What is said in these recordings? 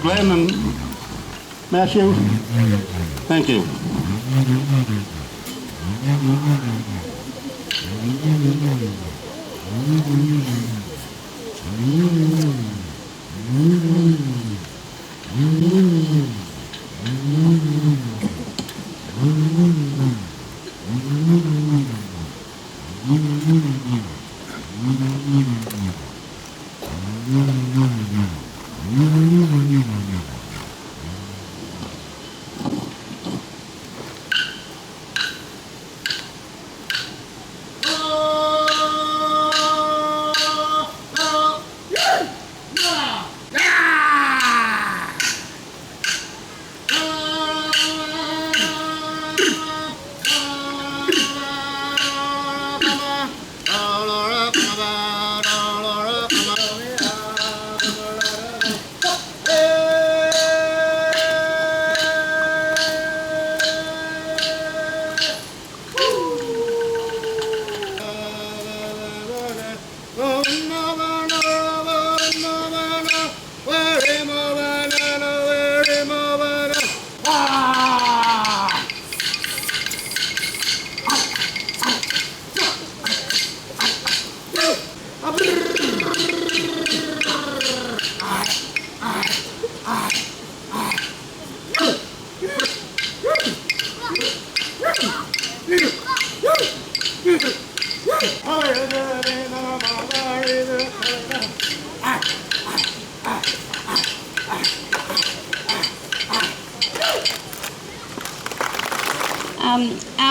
Glenn and Matthew, thank you.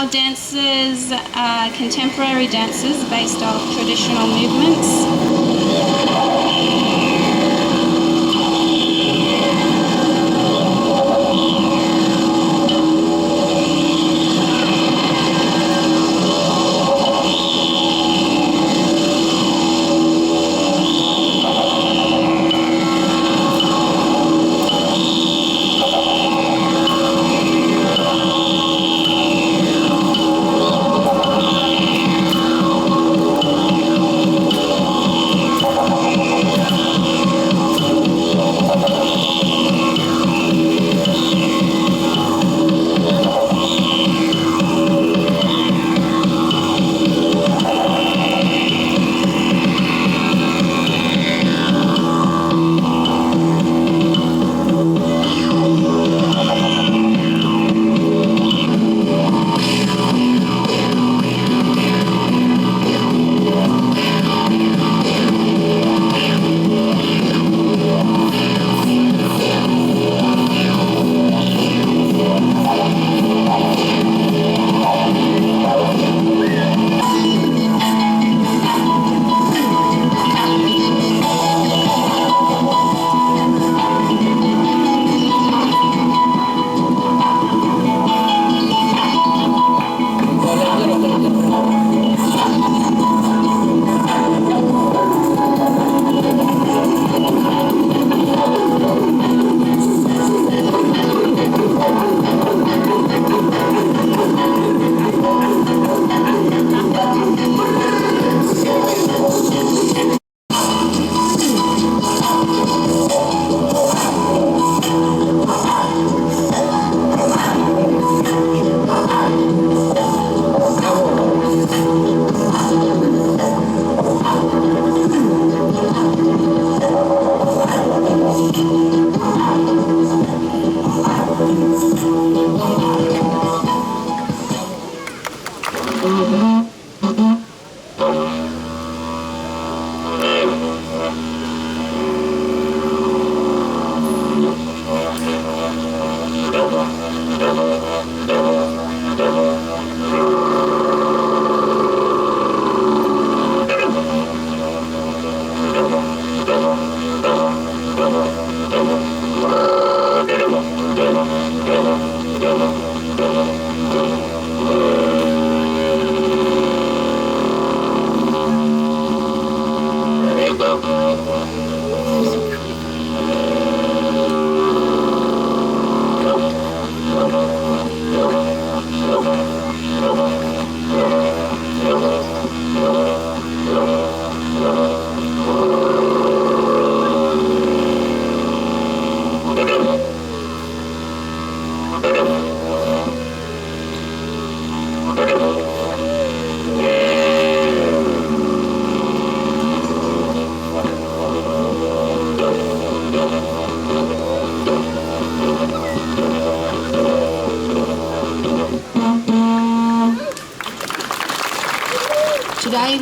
Our dancers are contemporary dancers based off traditional movements.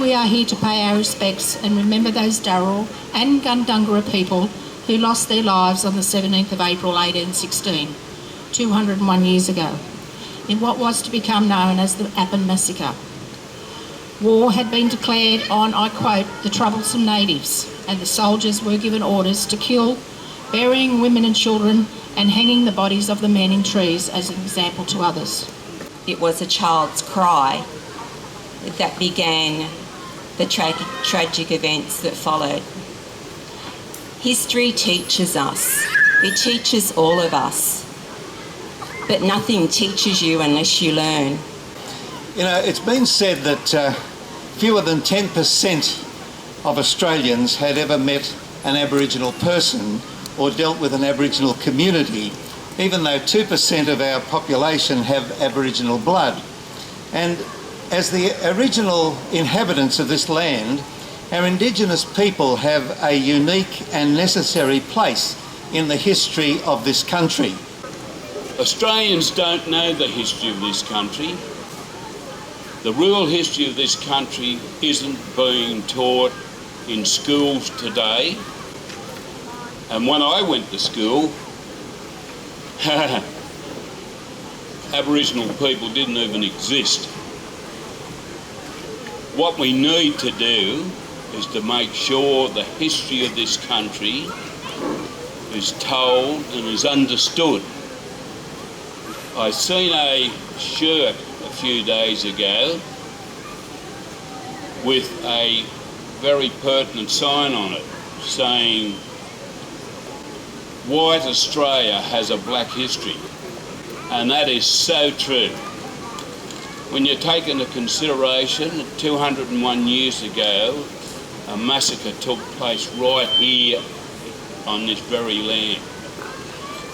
we are here to pay our respects and remember those Darrell and Gundungurra people who lost their lives on the 17th of April 1816, 201 years ago, in what was to become known as the Appin Massacre. War had been declared on, I quote, the troublesome natives, and the soldiers were given orders to kill, burying women and children and hanging the bodies of the men in trees as an example to others. It was a child's cry that began the tragic events that followed. History teaches us. It teaches all of us. But nothing teaches you unless you learn. You know, it's been said that fewer than 10% of Australians had ever met an Aboriginal person or dealt with an Aboriginal community, even though 2% of our population have Aboriginal blood. And as the original inhabitants of this land, our Indigenous people have a unique and necessary place in the history of this country. Australians don't know the history of this country. The real history of this country isn't being taught in schools today. And when I went to school, Aboriginal people didn't even exist. What we need to do is to make sure the history of this country is told and is understood. I seen a shirt a few days ago with a very pertinent sign on it saying, "White Australia has a black history," and that is so true. When you take into consideration that 201 years ago, a massacre took place right here on this very land.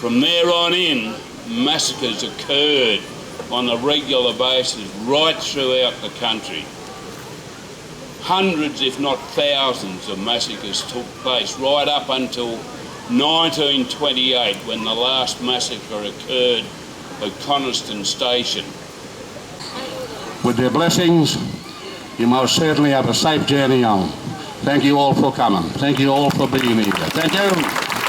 From there on in, massacres occurred on a regular basis right throughout the country. Hundreds, if not thousands, of massacres took place right up until 1928, when the last massacre occurred at Coniston Station. With their blessings, you most certainly have a safe journey home. Thank you all for coming. Thank you all for being here. Thank you.